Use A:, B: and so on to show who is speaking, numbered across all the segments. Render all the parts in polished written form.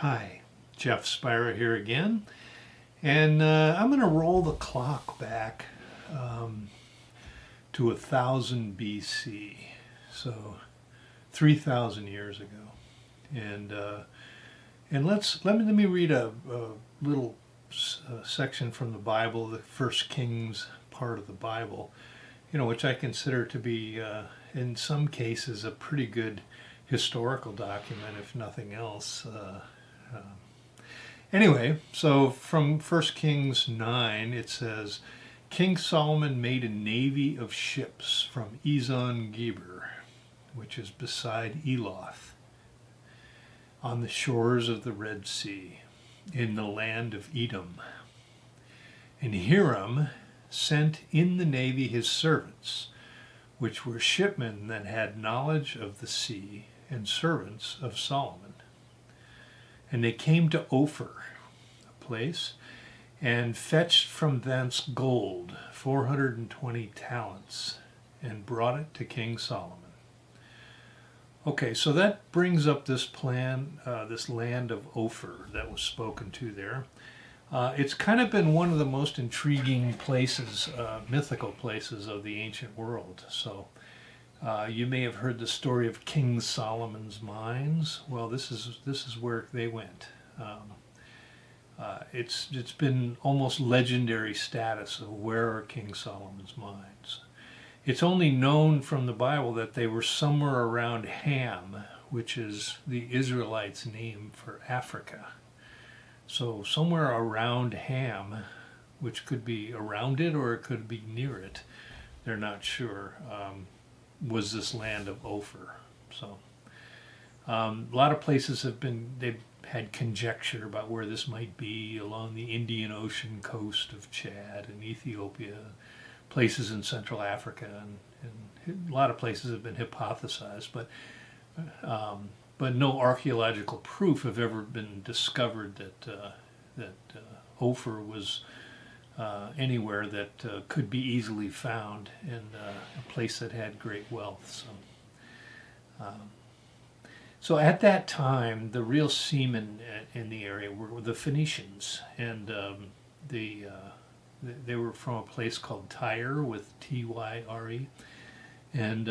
A: Hi, Jeff Spira here again, and I'm going to roll the clock back to 1000 BC, so 3,000 years ago, and let me read a little section from the Bible, the First Kings part of the Bible, which I consider to be in some cases a pretty good historical document, if nothing else. Anyway, so from 1 Kings 9, it says, King Solomon made a navy of ships from Ezon-Geber, which is beside Eloth, on the shores of the Red Sea, in the land of Edom. And Hiram sent in the navy his servants, which were shipmen that had knowledge of the sea, and servants of Solomon. And they came to Ophir, a place, and fetched from thence gold, 420 talents, and brought it to King Solomon. Okay, so that brings up this plan, this land of Ophir that was spoken to there. It's kind of been one of the most intriguing places, mythical places of the ancient world. So you may have heard the story of King Soloman's mines. Well, this is where they went. It's been almost legendary status of where are King Soloman's mines. It's only known from the Bible that they were somewhere around Ham, which is the Israelites' name for Africa. So somewhere around Ham, which could be around it or it could be near it, they're not sure, was this land of Ophir. So a lot of places they've had conjecture about where this might be along the Indian Ocean coast of Chad and Ethiopia, places in Central Africa, and a lot of places have been hypothesized, but no archaeological proof have ever been discovered that Ophir was anywhere that could be easily found, and a place that had great wealth. So at that time, the real seamen in the area were the Phoenicians, and they were from a place called Tyre, with Tyre, and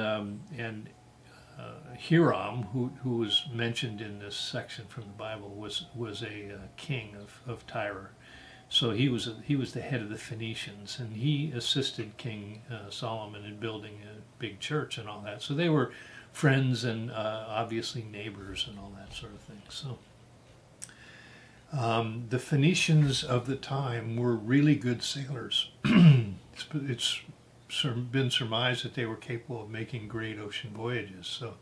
A: Hiram, who was mentioned in this section from the Bible, was a king of Tyre. So he was the head of the Phoenicians, and he assisted King Solomon in building a big church and all that. So they were friends and obviously neighbors and all that sort of thing. So the Phoenicians of the time were really good sailors. It's been surmised that they were capable of making great ocean voyages. So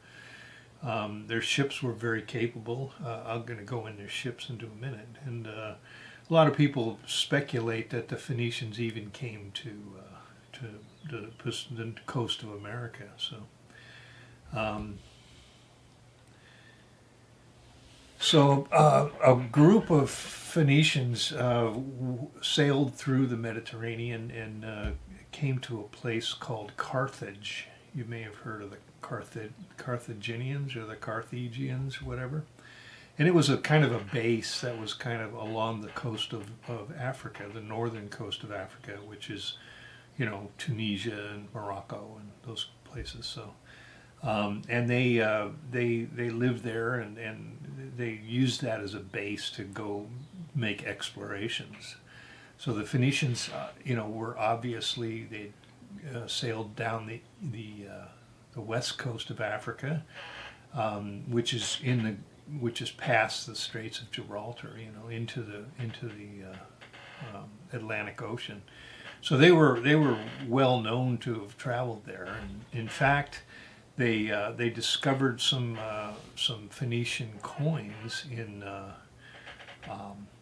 A: their ships were very capable. I'm going to go in their ships into a minute. And a lot of people speculate that the Phoenicians even came to the coast of America. So a group of Phoenicians sailed through the Mediterranean and came to a place called Carthage. You may have heard of the Carthaginians or the Carthaginians, whatever. And it was a kind of a base that was kind of along the coast of Africa, the northern coast of Africa, which is, Tunisia and Morocco and those places. So, and they lived there, and they used that as a base to go make explorations. So the Phoenicians, were obviously, they sailed down the west coast of Africa, which is past the Straits of Gibraltar, into the Atlantic Ocean. So they were well known to have traveled there, and in fact, they discovered some Phoenician coins in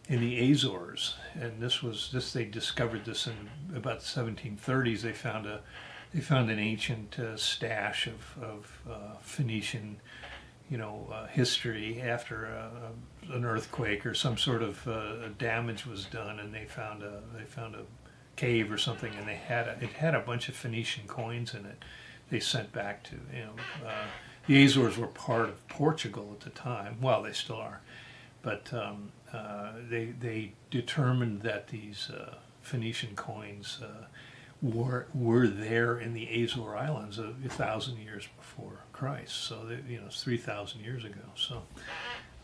A: the Azores, and they discovered this in about the 1730s. They found an ancient stash of Phoenician history after an earthquake or some sort of damage was done, and they found a cave or something, and it had a bunch of Phoenician coins in it. They sent back to the Azores were part of Portugal at the time. Well, they still are, but they determined that these Phoenician coins were there in the Azore Islands 1,000 years before Christ. So it's 3,000 years ago. So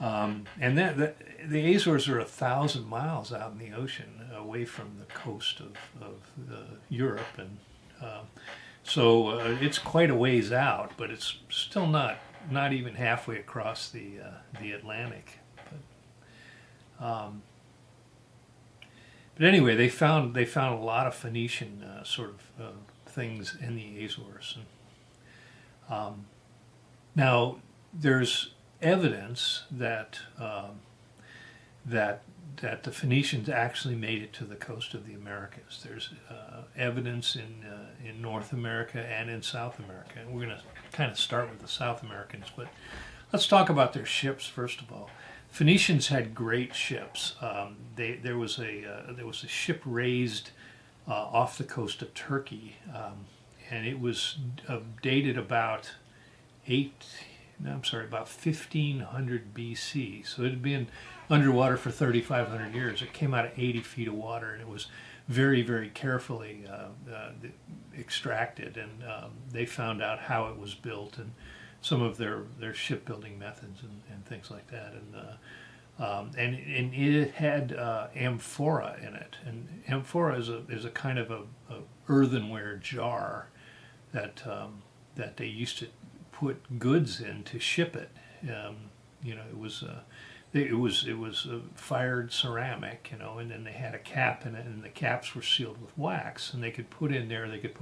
A: and the Azores are 1,000 miles out in the ocean, away from the coast of Europe, and so it's quite a ways out, but it's still not even halfway across the Atlantic. But anyway, they found a lot of Phoenician sort of things in the Azores. And, now there's evidence that the Phoenicians actually made it to the coast of the Americas. There's evidence in North America and in South America. And we're going to kind of start with the South Americans, but let's talk about their ships first of all. Phoenicians had great ships. There was a ship raised off the coast of Turkey, and it was dated about 1500 BC. So it had been underwater for 3,500 years. It came out of 80 feet of water, and it was very, very carefully extracted, and they found out how it was built and some of their shipbuilding methods and things like that. And it had amphora in it, and amphora is a kind of a earthenware jar that they used to put goods in to ship it. It was fired ceramic, and then they had a cap in it, and the caps were sealed with wax, and they could put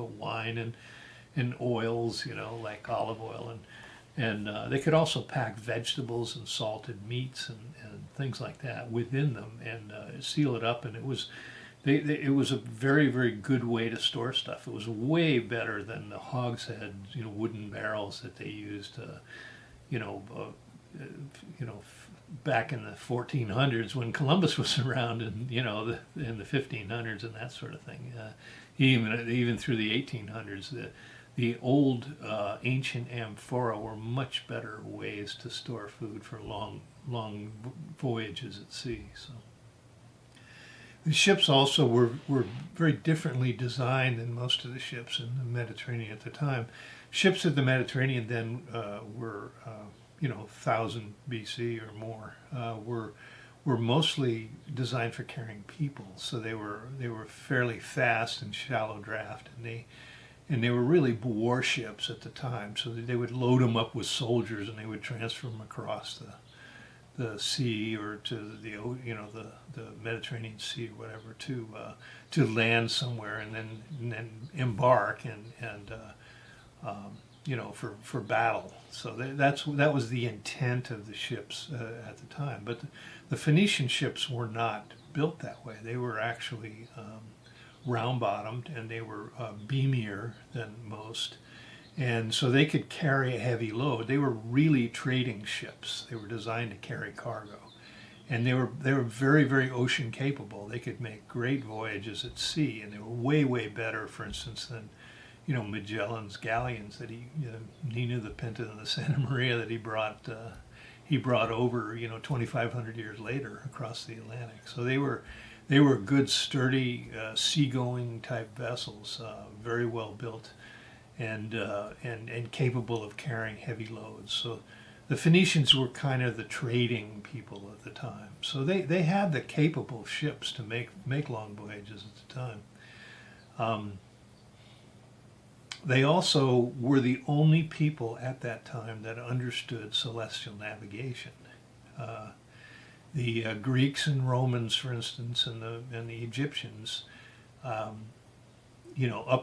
A: wine and oils, like olive oil, and they could also pack vegetables and salted meats and things like that within them and seal it up, and it was a very, very good way to store stuff. It was way better than the hogshead, wooden barrels that they used, back in the 1400s when Columbus was around, and in the 1500s and that sort of thing. Even through the 1800s, the old ancient amphora were much better ways to store food for long voyages at sea. So the ships also were very differently designed than most of the ships in the Mediterranean at the time. Ships in the Mediterranean then were 1,000 BC or more, were mostly designed for carrying people. So they were fairly fast and shallow draft, and they were really warships at the time. So they would load them up with soldiers, and they would transfer them across the sea or to the Mediterranean Sea or whatever to land somewhere and then embark and for battle. So that was the intent of the ships at the time. But the Phoenician ships were not built that way. They were actually round-bottomed, and they were beamier than most. And so they could carry a heavy load. They were really trading ships. They were designed to carry cargo. And they were very, very ocean capable. They could make great voyages at sea, and they were way, way better, for instance, than Magellan's galleons that he knew the Pinta and the Santa Maria that he brought over 2,500 years later across the Atlantic. So they were good, sturdy, seagoing type vessels, very well built, and capable of carrying heavy loads. So the Phoenicians were kind of the trading people at the time. So they had the capable ships to make long voyages at the time. They also were the only people at that time that understood celestial navigation. The Greeks and Romans, for instance, and the Egyptians, up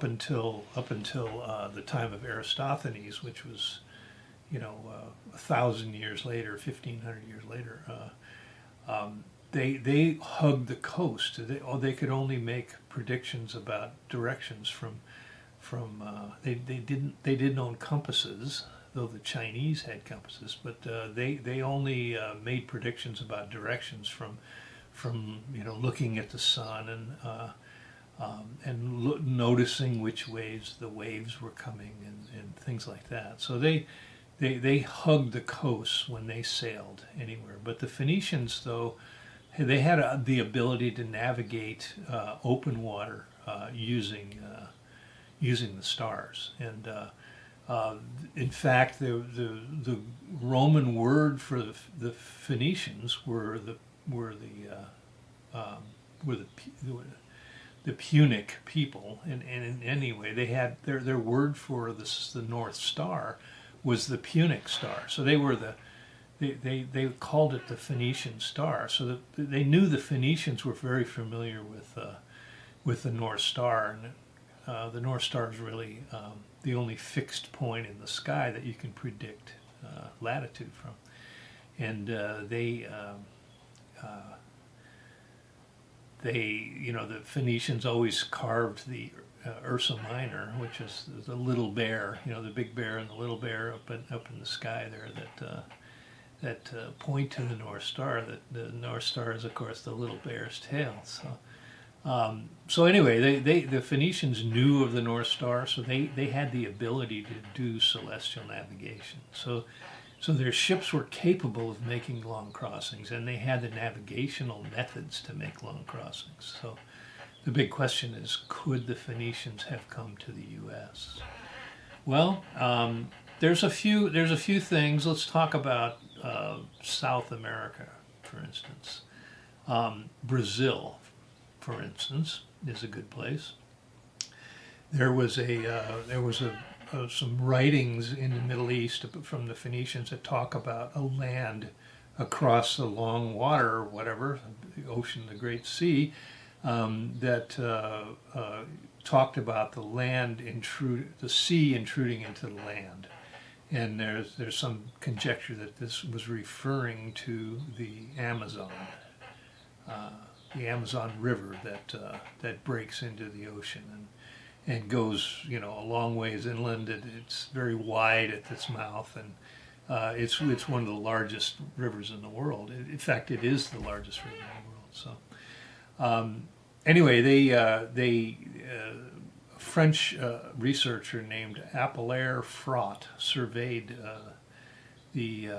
A: until the time of Aristophanes, which was 1,000 years later, 1,500 years later, they hugged the coast. They could only make predictions about directions from they didn't own compasses, though the Chinese had compasses, but they only made predictions about directions from looking at the sun and noticing which ways the waves were coming and things like that. So they they hugged the coast when they sailed anywhere. But the Phoenicians, though, they had the ability to navigate open water using the stars. And in fact, the Roman word for the Phoenicians were the Punic people, and anyway, they had their word for the North Star was the Punic star. So they called it the Phoenician star. So they knew the Phoenicians were very familiar with the North Star, and the North Star is really the only fixed point in the sky that you can predict latitude from, and the Phoenicians always carved the Ursa Minor, which is the little bear, the big bear and the little bear up in the sky there that point to the North Star. That the North Star is, of course, the little bear's tail. So anyway, the Phoenicians knew of the North Star, so they had the ability to do celestial navigation. So their ships were capable of making long crossings, and they had the navigational methods to make long crossings. So the big question is, could the Phoenicians have come to the U.S.? Well, there's a few things. Let's talk about South America, for instance. Brazil, for instance, is a good place. There was some writings in the Middle East from the Phoenicians that talk about a land across the long water, or whatever, the ocean, the Great Sea, that talked about the sea intruding into the land. And there's some conjecture that this was referring to the Amazon River that breaks into the ocean and goes, a long ways inland. It's very wide at its mouth, and it's one of the largest rivers in the world. In fact, it is the largest river in the world. So, anyway, a French researcher named Apollinaire Frot surveyed the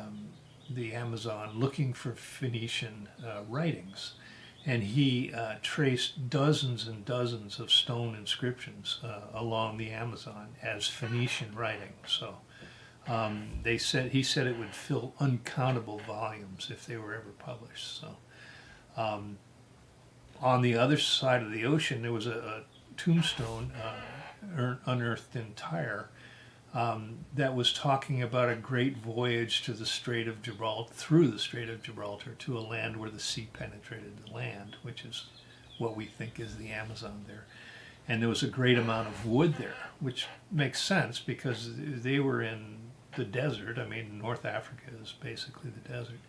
A: Amazon looking for Phoenician writings. And he traced dozens and dozens of stone inscriptions along the Amazon as Phoenician writing. So he said it would fill uncountable volumes if they were ever published. So on the other side of the ocean, there was a tombstone unearthed in Tyre that was talking about a great voyage to the Strait of Gibraltar, through the Strait of Gibraltar, to a land where the sea penetrated the land, which is what we think is the Amazon there. And there was a great amount of wood there, which makes sense because they were in the desert. I mean, North Africa is basically the desert.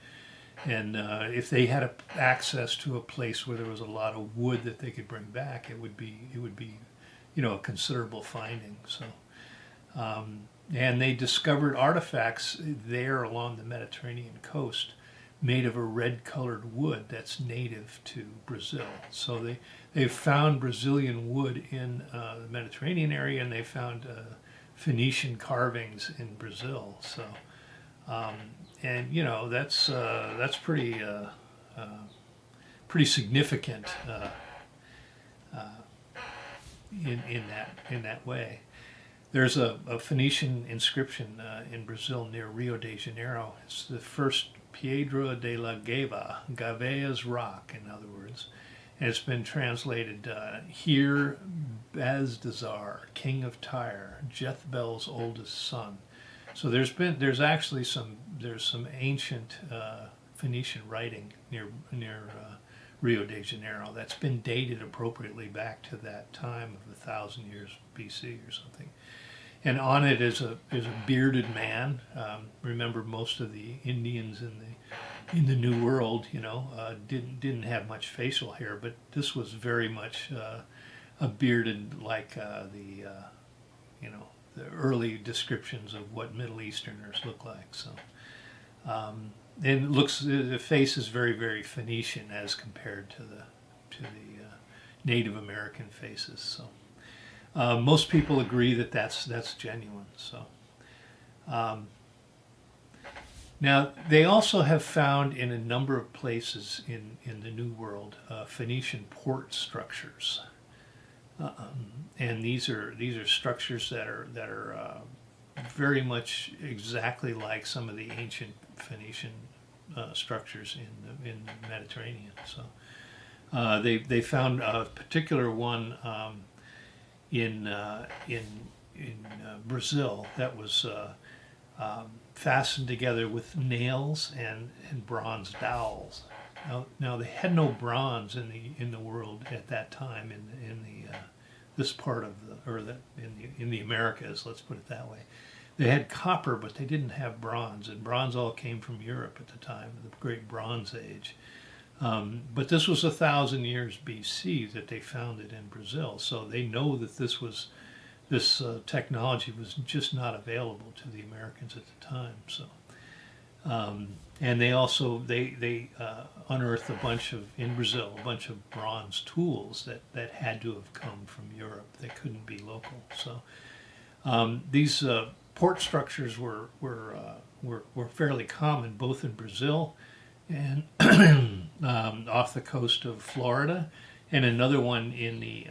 A: And if they had access to a place where there was a lot of wood that they could bring back, it would be a considerable finding. So. And they discovered artifacts there along the Mediterranean coast made of a red-colored wood that's native to Brazil. So they found Brazilian wood in the Mediterranean area, and they found Phoenician carvings in Brazil. So, that's pretty significant in that way. There's a Phoenician inscription in Brazil near Rio de Janeiro. It's the first Piedra de la Gava, Gavea's rock, in other words. And it's been translated, here Bezdazar, king of Tyre, Jethbel's oldest son. So there's actually some ancient Phoenician writing near Rio de Janeiro that's been dated appropriately back to that time of 1,000 years BC or something. And on it is a bearded man. Remember, most of the Indians in the New World, didn't have much facial hair, but this was very much a bearded, like the early descriptions of what Middle Easterners look like. So, and the face is very, very Phoenician as compared to the Native American faces. So. Most people agree that that's genuine. So, Now, they also have found in a number of places in the New World Phoenician port structures, and these are structures that are very much exactly like some of the ancient Phoenician structures in the Mediterranean. So they found a particular one in Brazil that was fastened together with nails and bronze dowels. Now they had no bronze in the world at that time in the this part of in the Americas. Let's put it that way. They had copper, but they didn't have bronze, and bronze all came from Europe at the time, the Great Bronze Age. But this was 1,000 years BC that they found it in Brazil, so they know that this technology was just not available to the Americans at the time. So, and they also unearthed in Brazil a bunch of bronze tools that had to have come from Europe. They couldn't be local. So these port structures were fairly common both in Brazil and off the coast of Florida, and another one in the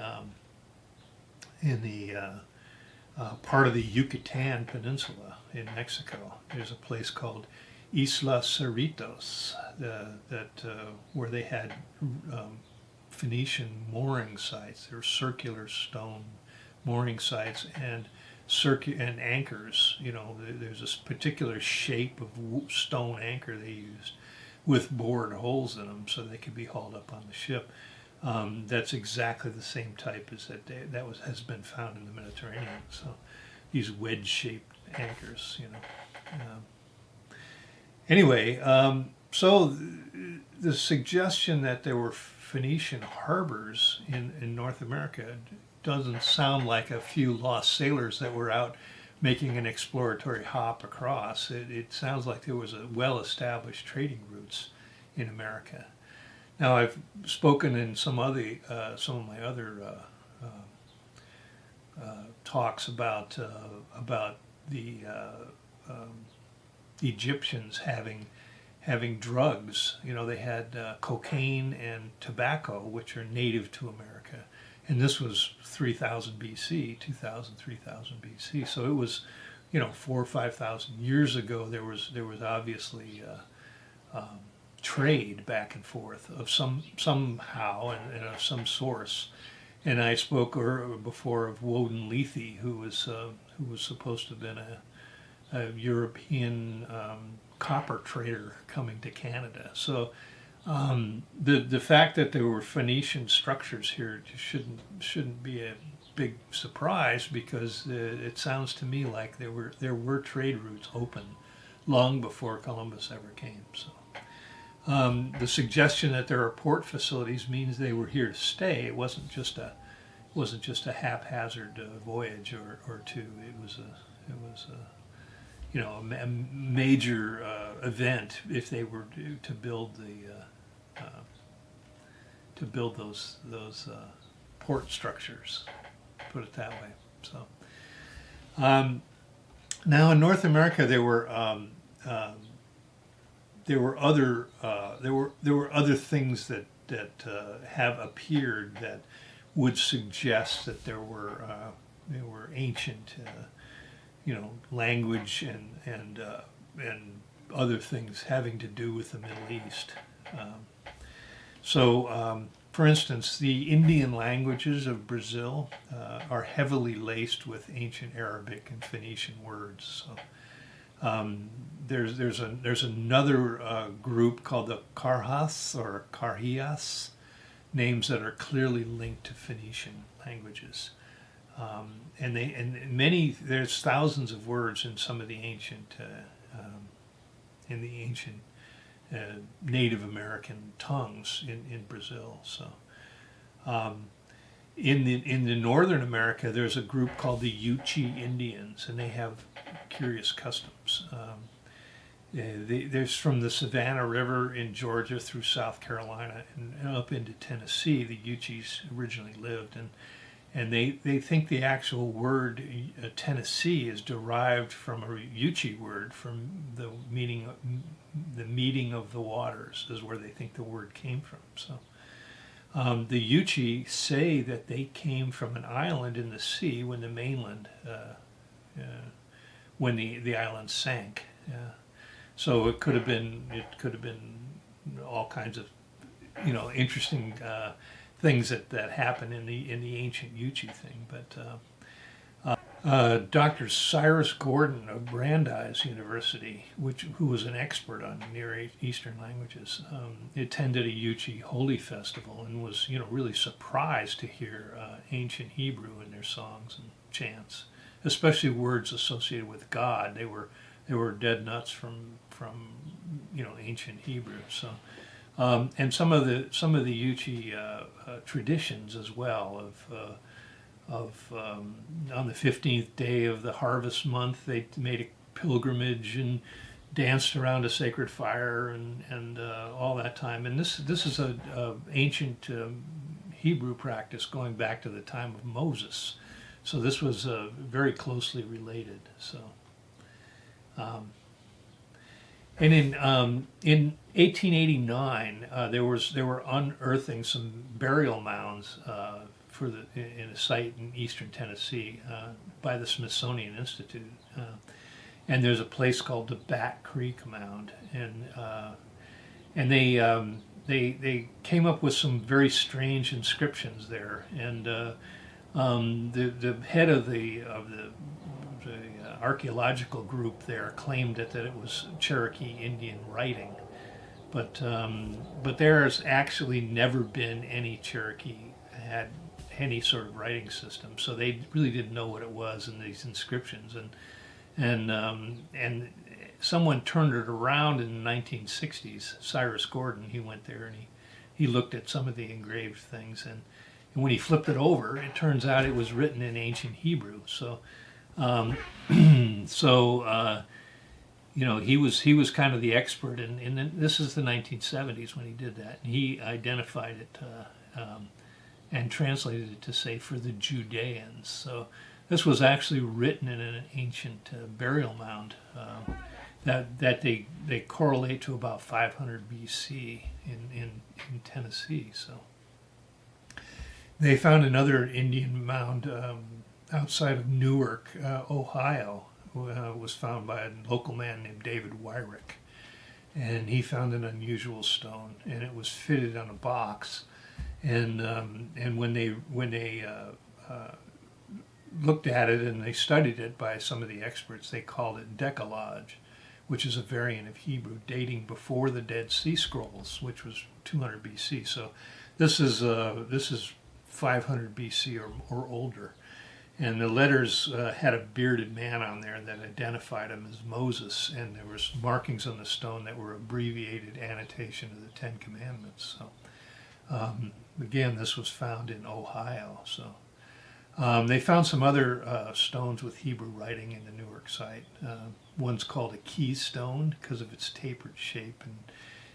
A: part of the Yucatan Peninsula in Mexico. There's a place called Isla Cerritos where they had Phoenician mooring sites. They're circular stone mooring sites and anchors. You know, there's this particular shape of stone anchor they used with bored holes in them so they could be hauled up on the ship. That's exactly the same type as has been found in the Mediterranean. So these wedge-shaped anchors, you know. Anyway, so the suggestion that there were Phoenician harbors in North America doesn't sound like a few lost sailors that were out making an exploratory hop across. It sounds like there was a well-established trading routes in America. Now, I've spoken in some of my other talks about the Egyptians having drugs. You know, they had cocaine and tobacco, which are native to America, and this was 3,000 BC, 2,000, 3,000 BC. So it was, 4,000 or 5,000 years ago. There was obviously trade back and forth of somehow and of some source. And I spoke before of Woden Lethe, who was supposed to have been a European copper trader coming to Canada. So the fact that there were Phoenician structures here shouldn't be a big surprise, because it sounds to me like there were trade routes open long before Columbus ever came. So. The suggestion that there are port facilities means they were here to stay. It wasn't just a haphazard voyage or two. It was a major event if they were to build those port structures. Put it that way. So now in North America there were other things that have appeared that would suggest that there were ancient language and other things having to do with the Middle East. For instance, the Indian languages of Brazil are heavily laced with ancient Arabic and Phoenician words. So, there's another group called the Karhas or Karhias, names that are clearly linked to Phoenician languages, there's thousands of words in some of the ancient Native American tongues in Brazil. So in the Northern America, there's a group called the Yuchi Indians, and they have curious customs. There's from the Savannah River in Georgia through South Carolina and up into Tennessee. The Yuchis originally lived, And they think the actual word Tennessee is derived from a Yuchi word, from the meeting of the waters is where they think the word came from. So the Yuchi say that they came from an island in the sea when the mainland, when the island sank. So it could have been all kinds of interesting things that happen in the ancient Yuchi thing. But Dr. Cyrus Gordon of Brandeis University, who was an expert on Near Eastern languages, attended a Yuchi holy festival and was really surprised to hear ancient Hebrew in their songs and chants, especially words associated with God. They were dead nuts from ancient Hebrew. So. And some of the Yuchi traditions as well of on the 15th day of the harvest month they made a pilgrimage and danced around a sacred fire and all that time. And this is a ancient Hebrew practice going back to the time of Moses. So this was very closely related. So. And in 1889, they were unearthing some burial mounds in a site in eastern Tennessee by the Smithsonian Institute, and there's a place called the Bat Creek Mound, and they came up with some very strange inscriptions there, and the head of the archaeological group there claimed that it was Cherokee Indian writing, but there's actually never been any Cherokee had any sort of writing system, so they really didn't know what it was in these inscriptions, and someone turned it around in the 1960s. Cyrus Gordon, he went there and he looked at some of the engraved things, and when he flipped it over, it turns out it was written in ancient Hebrew. So. He was kind of the expert, and this is the 1970s when he did that. And he identified it and translated it to say for the Judeans. So this was actually written in an ancient burial mound that they correlate to about 500 BC in Tennessee. So they found another Indian mound outside of Newark, Ohio, was found by a local man named David Wyrick, and he found an unusual stone, and it was fitted on a box, and when they looked at it and they studied it by some of the experts, they called it Decalogue, which is a variant of Hebrew dating before the Dead Sea Scrolls, which was 200 BC. So this is 500 BC or older. And the letters had a bearded man on there that identified him as Moses, and there was markings on the stone that were abbreviated annotation of the Ten Commandments. So, again, this was found in Ohio. So, they found some other stones with Hebrew writing in the Newark site. One's called a keystone because of its tapered shape,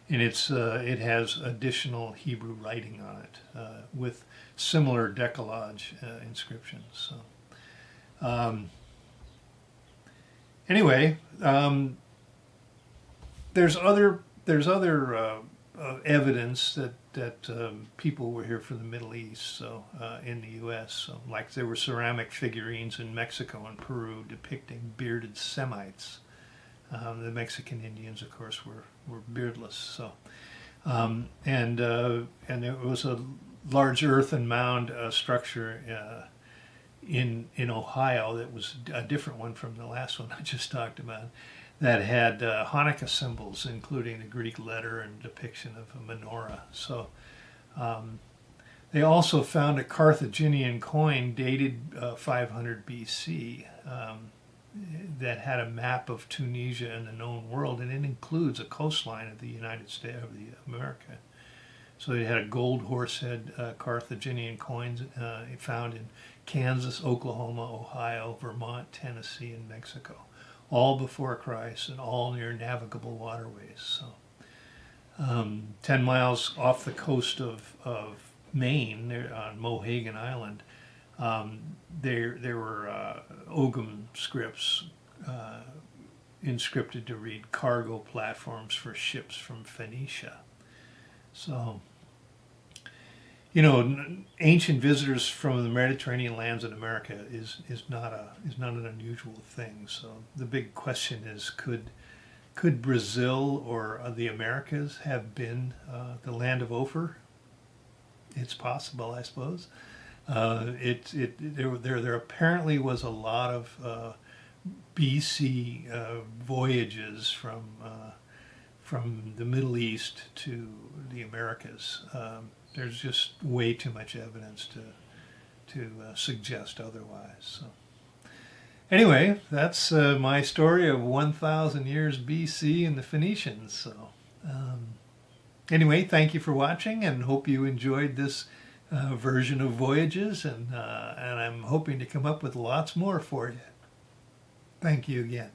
A: and it has additional Hebrew writing on it with similar Decalogue inscriptions. So. Anyway, there's other evidence that people were here from the Middle East, so in the U.S. So, like there were ceramic figurines in Mexico and Peru depicting bearded Semites. The Mexican Indians, of course, were beardless. So, and there was a large earthen mound structure in Ohio that was a different one from the last one I just talked about, that had Hanukkah symbols, including the Greek letter and depiction of a menorah. So they also found a Carthaginian coin dated 500 BC that had a map of Tunisia and the known world, and it includes a coastline of the United States of America. So they had a gold horsehead Carthaginian coins found in Kansas, Oklahoma, Ohio, Vermont, Tennessee, and Mexico, all before Christ and all near navigable waterways. So 10 miles off the coast of Maine, there on Mohegan Island, There were Ogham scripts inscripted to read cargo platforms for ships from Phoenicia. So, you know, ancient visitors from the Mediterranean lands in America is not an unusual thing. So the big question is, could Brazil or the Americas have been the land of Ophir? It's possible, I suppose. There apparently was a lot of BC voyages from the Middle East to the Americas. There's just way too much evidence to suggest otherwise. So, anyway, that's my story of 1,000 years BC and the Phoenicians. So, anyway, thank you for watching, and hope you enjoyed this version of Voyages, and I'm hoping to come up with lots more for you. Thank you again.